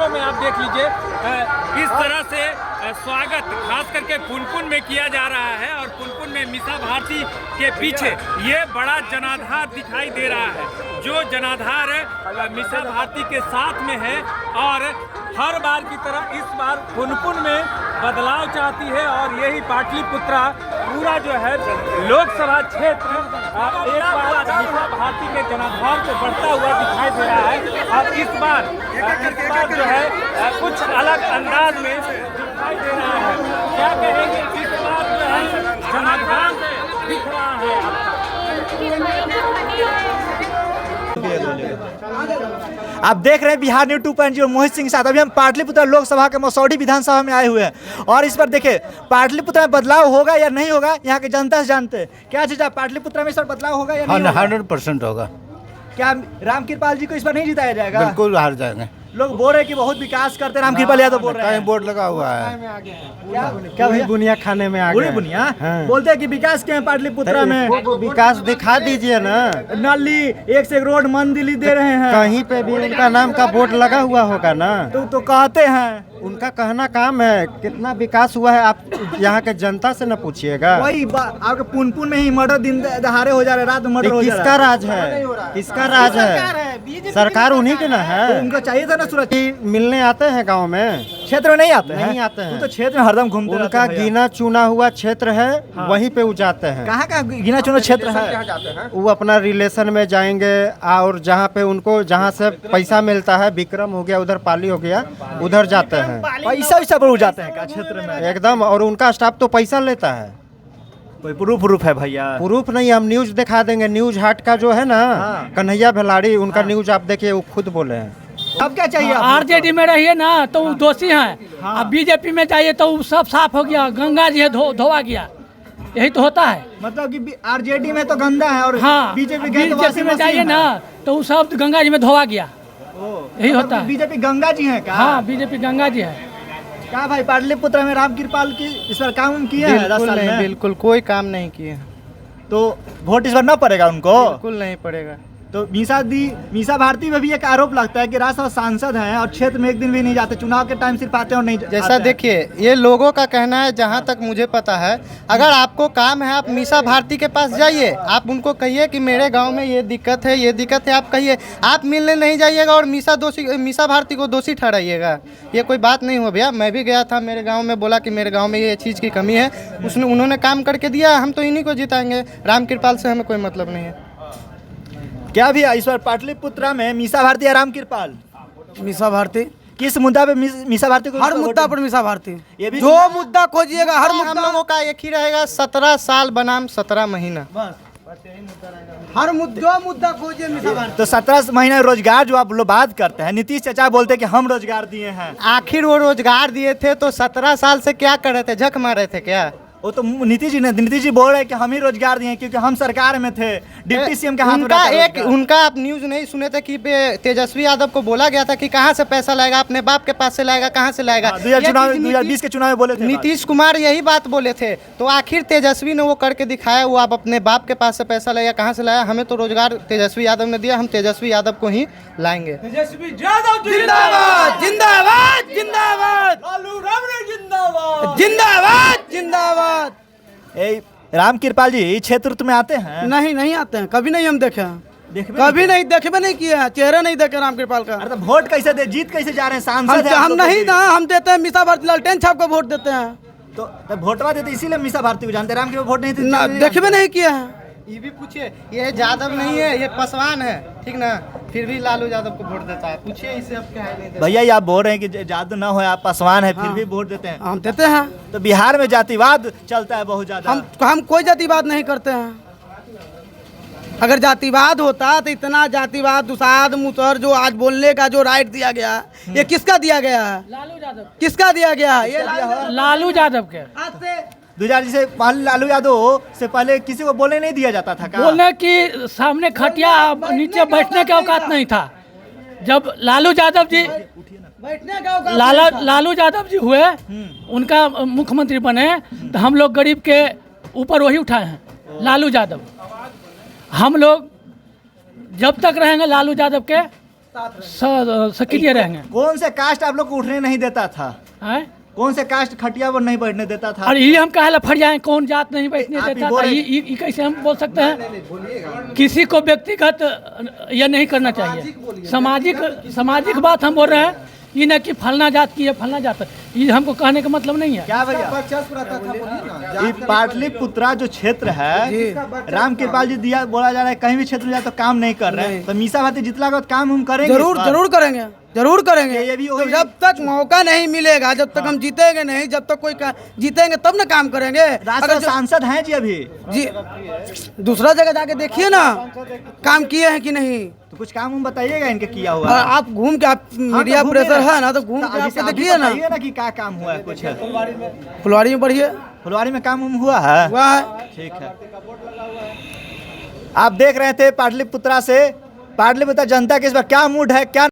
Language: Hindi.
तस्वीरों में आप देख लीजिए इस तरह से स्वागत खास करके पुनपुन में किया जा रहा है और पुनपुन में मीसा भारती के पीछे ये बड़ा जनाधार दिखाई दे रहा है। जो जनाधार मीसा भारती के साथ में है और हर बार की तरह इस बार पुनपुन में बदलाव चाहती है और यही पाटलिपुत्रा पूरा जो है लोकसभा क्षेत्र एक बार मीसा भारती के जनाधार से बढ़ता हुआ दिखाई दे रहा है और इस बार जो है कुछ अलग अंदाज में दिखाई दे रहा है। क्या कहेंगे, इस बार जो है जनाधार दिख रहा है आप देख रहे हैं बिहार न्यूज़ 2.0 मोहित सिंह के साथ। अभी हम पाटलिपुत्र लोकसभा के मसौढ़ी विधानसभा में आए हुए हैं और इस पर देखिए पाटलिपुत्र में बदलाव होगा या नहीं होगा, यहाँ के जनता से जानते हैं। क्या चीज़ पाटलिपुत्र में इस पर बदलाव होगा या नहीं होगा? 100% होगा। क्या रामकृपाल जी को इस पर नहीं जिताया जाएगा? बिल्कुल हार जाएंगे। लोग बोल रहे हैं कि बहुत विकास करते रामकृपाल यादव बोल रहे हैं। बोर्ड लगा हुआ है क्या भैया? बुनिया खाने में आ गए। बुनिया हाँ। बोलते हैं कि विकास क्या है पाटलिपुत्र में? विकास दिखा दीजिए ना। नाली एक से एक रोड मंदिर दे रहे हैं। कहीं पे भी उनका नाम का बोर्ड लगा हुआ होगा ना। तो कहते हैं उनका कहना काम है। कितना विकास हुआ है आप यहाँ के जनता से न पूछिएगा। वही आपके पुनपुन में ही मर्डर दिन दहाड़े हो जा रहे, रात में मर्डर हो जा रहा किसका राज है? किसका राज है? सरकार उन्हीं के ना है। तो उनको चाहिए था ना सुरक्षा। मिलने आते हैं गांव में, क्षेत्र में नहीं आते हैं? नहीं आते हैं। तो क्षेत्र में हरदम घूमते रहते उनका हैं भैया। गिना चुना हुआ क्षेत्र है, वहीं पे वो जाते हैं। कहाँ का गिना चुना क्षेत्र है? वो अपना रिलेशन में जाएंगे और जहाँ पे उनको जहाँ से पैसा मिलता है, विक्रम हो गया, उधर पाली हो गया, उधर जाते हैं। पैसा वैसा पर जाते हैं का क्षेत्र में एकदम। और उनका स्टाफ तो पैसा लेता है। कोई प्रूफ है भैया? प्रूफ नहीं, हम न्यूज दिखा देंगे। न्यूज हाट का जो है ना कन्हैया भेलाड़ी, उनका न्यूज आप देखिए, वो खुद बोले हैं। अब क्या चाहिए? आरजेडी में रहिए ना तो वो दोषी हैं। अब बीजेपी में जाइए तो वो सब साफ हो गया, गंगा जी है धोवा गया। यही तो होता है। मतलब कि आरजेडी में तो गंदा है और हाँ, बीजेपी में जाइए ना तो वो सब गंगा जी में धोवा गया। यही होता है। बीजेपी गंगा जी है क्या? हाँ, बीजेपी गंगा जी है। क्या भाई पाटलिपुत्र में रामकृपाल की इस पर काम किए हैं? बिल्कुल नहीं, बिल्कुल कोई काम नहीं किए। तो वोट इस बार न पड़ेगा उनको? बिल्कुल नहीं पड़ेगा। तो मीसा भारती में भी एक आरोप लगता है कि राज्यसभा सांसद हैं और क्षेत्र में एक दिन भी नहीं जाते, चुनाव के टाइम सिर्फ आते हैं और नहीं जैसा देखिए, ये लोगों का कहना है, जहाँ तक मुझे पता है, अगर आपको काम है आप मीसा भारती के पास जाइए, आप उनको कहिए कि मेरे गांव में ये दिक्कत है, ये दिक्कत है, आप कहिए। आप मिलने नहीं जाइएगा और मीसा भारती को दोषी ठहराइएगा, ये कोई बात नहीं हो भैया। मैं भी गया था मेरे गाँव में, बोला कि मेरे गाँव में ये चीज़ की कमी है, उन्होंने काम करके दिया। हम तो इन्हीं को जिताएंगे, रामकृपाल से हमें कोई मतलब नहीं है। क्या भी इस बार पाटलिपुत्रा में मीसा भारती या रामकृपाल? मीसा भारती। किस मुद्दा पे मीसा भारती को? हर मुद्दा पर मीसा भारती। ये भी जो मुद्दा खोजिएगा हर हम लोगों का एक ही रहेगा, 17 साल बनाम 17 महीना। हर मुद्दा खोजिए मीसा भारती। तो 17 महीना रोजगार जो आप लोग बात करते हैं, नीतीश चाचा बोलते हैं कि हम रोजगार दिए हैं। आखिर वो रोजगार दिए थे तो 17 साल से क्या कर रहे थे? झक मार रहे थे क्या? वो तो नीतीश जी बोल रहे हैं कि हम ही रोजगार दिए क्योंकि हम सरकार में थे। डिप्टी सीएम के हाथ में उनका आप न्यूज नहीं सुने थे कि तेजस्वी यादव को बोला गया था कि कहां से पैसा लाएगा, अपने बाप के पास से लाएगा, कहां से लाएगा? 2020 के चुनाव में बोले थे। नीतीश कुमार यही बात बोले थे, तो आखिर तेजस्वी ने वो करके दिखाया। वो आप अपने बाप के पास से पैसा लाएगा, कहां से लाया? हमें तो रोजगार तेजस्वी यादव ने दिया, हम तेजस्वी यादव को ही लाएंगे। तेजस्वी यादव जिंदाबाद जिंदाबाद जिंदाबाद, लालू राबड़ी जिंदाबाद जिंदाबाद जिंदाबाद। रामकृपाल जी क्षेत्र में आते हैं? नहीं आते हैं, कभी नहीं हम देखे हैं, कभी नहीं देखे नहीं किए हैं, चेहरा नहीं देखे रामकृपाल का। अरे तो वोट कैसे दे, जीत कैसे जा रहे हैं? सांसद हम नहीं ना, हम देते हैं मीसा भारती, लालटेन छाप को वोट देते हैं। तो वोटवा देते इसीलिए मीसा भारती को जानते हैं, रामकृपाल वोट नहीं देते? देखे नहीं किए हैं। ये भी पूछिए, ये यादव नहीं है, ये पासवान है, ठीक ना? फिर भी लालू यादव को वोट देता है। पूछिए इससे अब क्या है। भैया ये आप बोल रहे हैं कि जादू ना हो, आप पासवान है फिर भी वोट देते हैं? हम देते हैं। तो बिहार में जातिवाद चलता है बहुत ज्यादा। हम कोई जातिवाद नहीं करते हैं। अगर जातिवाद होता तो इतना जातिवाद दुसाद मुसहर जो आज बोलने का जो राइट दिया गया, ये किसका दिया गया है? लालू यादव। किसका दिया गया है? ये लालू यादव के। आज से 2000 से पहले लालू यादव से पहले किसी को बोलने नहीं दिया जाता था? बोलने की सामने खटिया नीचे बैठने का औकात नहीं था। जब लालू यादव जी बैठने का लालू यादव जी हुए, उनका मुख्यमंत्री बने, तो हम लोग गरीब के ऊपर वही उठाए हैं, लालू यादव। हम लोग जब तक रहेंगे लालू यादव के, सक्रिय रहेंगे। कौन से कास्ट आप लोग को उठने नहीं देता था? हैं? कौन से कास्ट खटिया पर नहीं बैठने देता था? और ये हम कहा ला फट जाए, कौन जात नहीं बैठने आप ही देता बोल था? रहे- ये कैसे हम बोल सकते हैं? किसी को व्यक्तिगत ये नहीं करना चाहिए। सामाजिक बात हम बोल रहे हैं, ये ना कि फलना जात की है फलना जात, ये हमको कहने का मतलब नहीं है। क्या भैया, ये पाटलिपुत्रा जो क्षेत्र है, राम कृपाल जी दिया बोला जा रहा है, कहीं भी क्षेत्र में जाए तो काम नहीं कर रहे हैं, तो मीसा भारती जितला का काम हम करेंगे। जरूर इस बार। जरूर करेंगे, जरूर करेंगे। ये भी तो होगी। जब तक मौका नहीं मिलेगा, जब तक हम जीतेंगे नहीं, जब तक कोई जीतेंगे तब ना काम करेंगे। राज्यसभा सांसद हैं जी अभी, जी दूसरा जगह जाके देखिए ना काम किए हैं कि नहीं। तो कुछ काम हम बताइएगा इनके किया हुआ। और आप घूम के, आप मीडिया घूमे प्रेशर ना। है ना, तो घूम के अभी आपके से आप भी देखिए ना। बताइए ना कि क्या काम हुआ है कुछ। फुलवारी में बढ़िए फुलवारी में काम हुआ है। हुआ है। ठीक है, आप देख रहे थे पाटलिपुत्रा से, पाटलिपुत्रा जनता के इस बार क्या मूड है, क्या